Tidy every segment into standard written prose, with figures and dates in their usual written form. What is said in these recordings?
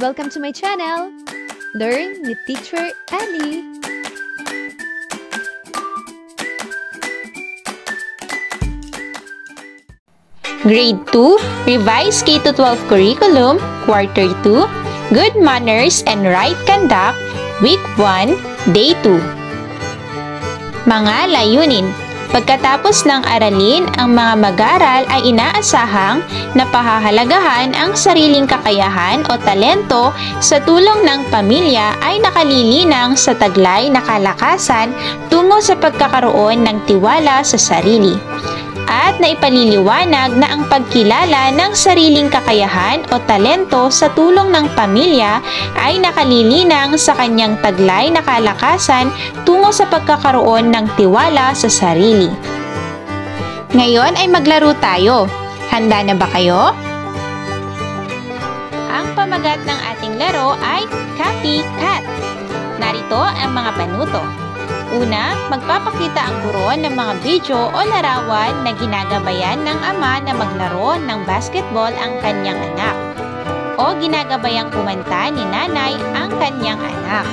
Welcome to my channel! Learn with Teacher Ali! Grade 2, Revised K-12 Curriculum, Quarter 2, Good Manners and Right Conduct, Week 1, Day 2. Mga layunin. Pagkatapos ng aralin, ang mga mag-aaral ay inaasahang napahahalagahan ang sariling kakayahan o talento sa tulong ng pamilya ay nakalilinang sa taglay na kalakasan tungo sa pagkakaroon ng tiwala sa sarili. At naipaliliwanag na ang pagkilala ng sariling kakayahan o talento sa tulong ng pamilya ay nakalilinang sa kanyang taglay na kalakasan tungo sa pagkakaroon ng tiwala sa sarili. Ngayon ay maglaro tayo. Handa na ba kayo? Ang pamagat ng ating laro ay Copycat. Narito ang mga panuto. Una, magpapakita ang guro ng mga video o larawan na ginagabayan ng ama na maglaro ng basketball ang kanyang anak o ginagabayang kumanta ni nanay ang kanyang anak.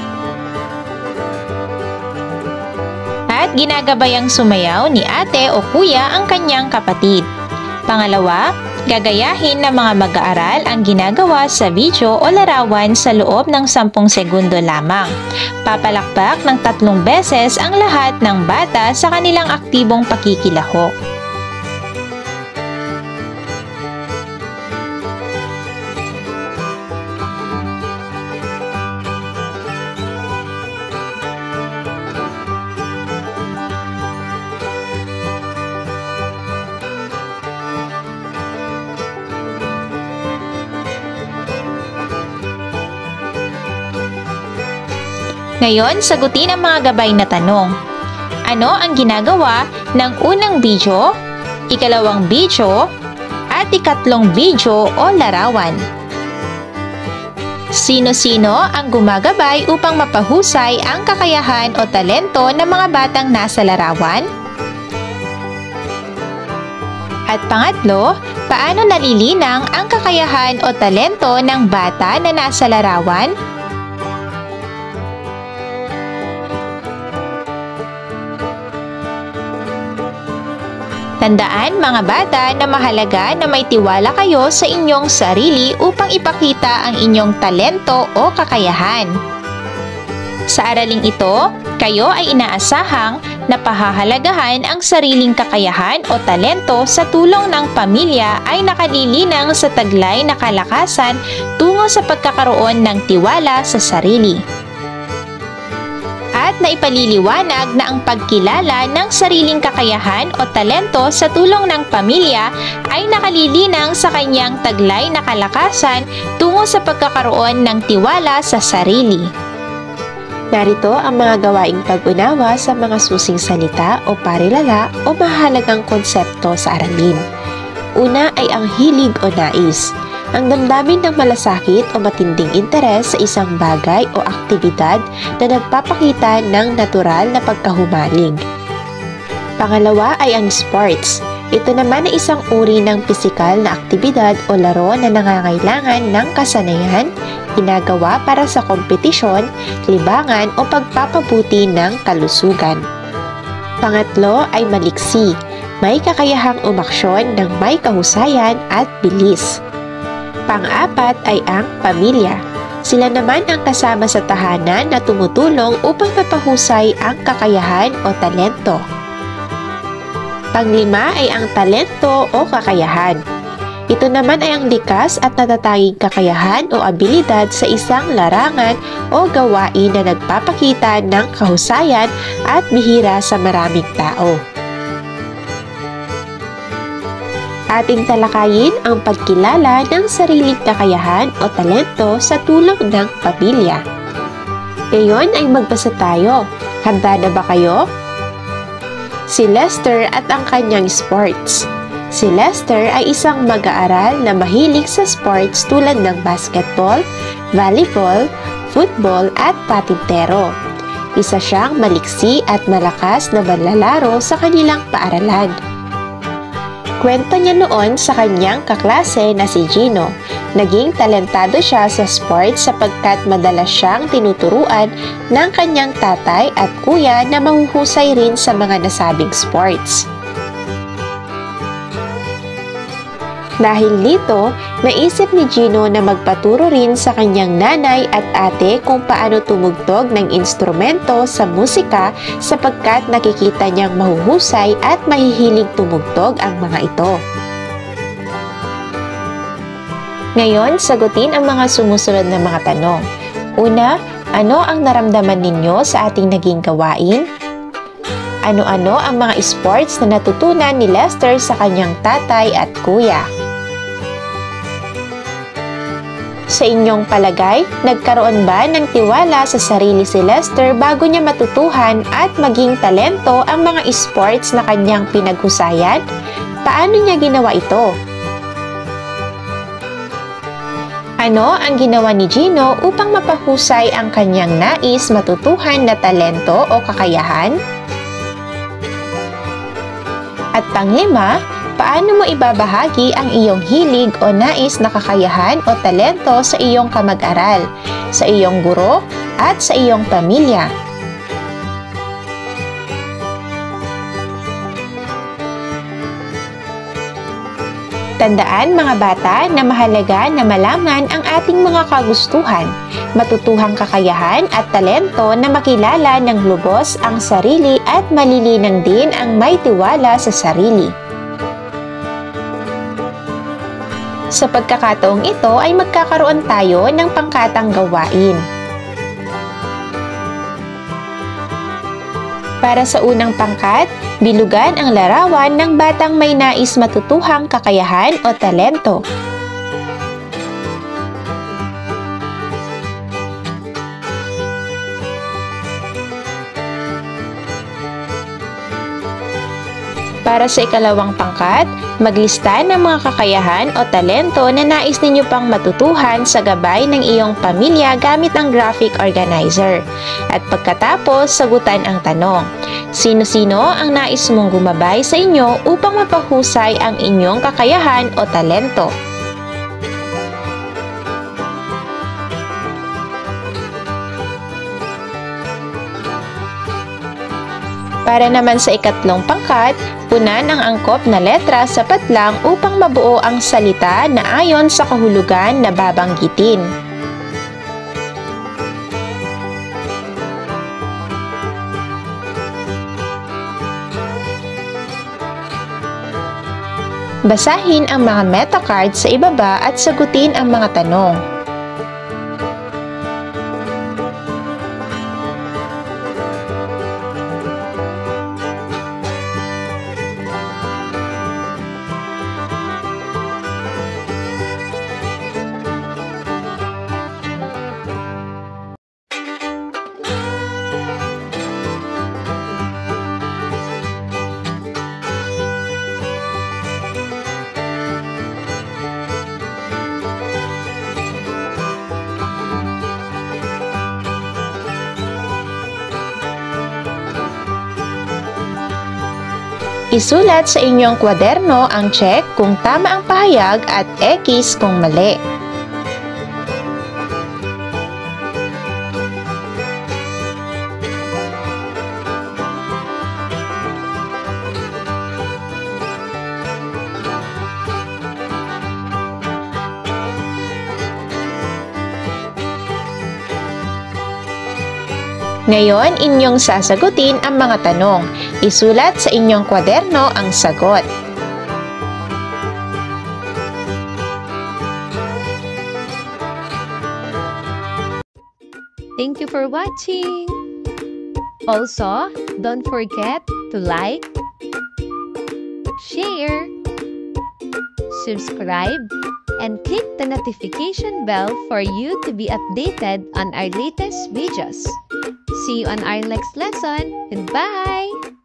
At ginagabayang sumayaw ni ate o kuya ang kanyang kapatid. Pangalawa, gagayahin ng mga mag-aaral ang ginagawa sa video o larawan sa loob ng 10 segundo lamang. Papalakpak ng 3 beses ang lahat ng bata sa kanilang aktibong pakikilahok. Ngayon, sagutin ang mga gabay na tanong. Ano ang ginagawa ng unang video, ikalawang video, at ikatlong video o larawan? Sino-sino ang gumagabay upang mapahusay ang kakayahan o talento ng mga batang nasa larawan? At pangatlo, paano nalilinang ang kakayahan o talento ng bata na nasa larawan? Tandaan mga bata na mahalaga na may tiwala kayo sa inyong sarili upang ipakita ang inyong talento o kakayahan. Sa araling ito, kayo ay inaasahang napahahalagahan ang sariling kakayahan o talento sa tulong ng pamilya ay nakalilinang sa taglay na kalakasan tungo sa pagkakaroon ng tiwala sa sarili. At naipaliliwanag na ang pagkilala ng sariling kakayahan o talento sa tulong ng pamilya ay nakalilinang sa kanyang taglay na kalakasan tungo sa pagkakaroon ng tiwala sa sarili. Narito ang mga gawaing pag-unawa sa mga susing salita o parilala o mahalagang konsepto sa aralin. Una ay ang hilig o nais. Ang damdamin ng malasakit o matinding interes sa isang bagay o aktibidad na nagpapakita ng natural na pagkahumaling. Pangalawa ay ang sports. Ito naman ay isang uri ng pisikal na aktibidad o laro na nangangailangan ng kasanayan, ginagawa para sa kompetisyon, libangan o pagpapabuti ng kalusugan. Pangatlo ay maliksi. May kakayahang umaksyon ng may kahusayan at bilis. Pang-apat ay ang pamilya. Sila naman ang kasama sa tahanan na tumutulong upang mapahusay ang kakayahan o talento. Pang-lima ay ang talento o kakayahan. Ito naman ay ang likas at natatanging kakayahan o abilidad sa isang larangan o gawain na nagpapakita ng kahusayan at bihira sa maraming tao. Ating talakayin ang pagkilala ng sariling kakayahan o talento sa tulong ng pamilya. Ngayon ay magbasa tayo. Handa na ba kayo? Si Lester at ang kanyang sports. Si Lester ay isang mag-aaral na mahilig sa sports tulad ng basketball, volleyball, football at patintero. Isa siyang maliksi at malakas na manlalaro sa kanilang paaralan. Kwento niya noon sa kanyang kaklase na si Gino. Naging talentado siya sa sports sapagkat madalas siyang tinuturuan ng kanyang tatay at kuya na mahuhusay rin sa mga nasabing sports. Dahil dito, naisip ni Gino na magpaturo rin sa kanyang nanay at ate kung paano tumugtog ng instrumento sa musika sapagkat nakikita niyang mahuhusay at mahihilig tumugtog ang mga ito. Ngayon, sagutin ang mga sumusunod na mga tanong. Una, ano ang naramdaman ninyo sa ating naging gawain? Ano-ano ang mga sports na natutunan ni Lester sa kanyang tatay at kuya? Sa inyong palagay, nagkaroon ba ng tiwala sa sarili si Lester bago niya matutuhan at maging talento ang mga sports na kanyang pinaghusayan? Paano niya ginawa ito? Ano ang ginawa ni Gino upang mapahusay ang kanyang nais matutuhan na talento o kakayahan? At panglima, paano mo ibabahagi ang iyong hilig o nais na kakayahan o talento sa iyong kamag-aral, sa iyong guro, at sa iyong pamilya? Tandaan mga bata na mahalaga na malaman ang ating mga kagustuhan, matutuhang kakayahan at talento na makilala ng lubos ang sarili at malilinang din ang may tiwala sa sarili. Sa pagkakataong ito ay magkakaroon tayo ng pangkatang gawain. Para sa unang pangkat, bilugan ang larawan ng batang may nais matutuhang kakayahan o talento. Para sa ikalawang pangkat, maglista ng mga kakayahan o talento na nais ninyo pang matutuhan sa gabay ng iyong pamilya gamit ang graphic organizer. At pagkatapos, sagutan ang tanong. Sino-sino ang nais mong gumabay sa inyo upang mapahusay ang inyong kakayahan o talento? Para naman sa ikatlong pangkat, punan ang angkop na letra sapat lang upang mabuo ang salita na ayon sa kahulugan na babanggitin. Basahin ang mga meta cards sa ibaba at sagutin ang mga tanong. Isulat sa inyong kwaderno ang check kung tama ang pahayag at X kung mali. Ngayon, inyong sasagutin ang mga tanong. Isulat sa inyong kwaderno ang sagot. Thank you for watching! Also, don't forget to like, share, subscribe, and click the notification bell for you to be updated on our latest videos. See you on our next lesson. Goodbye!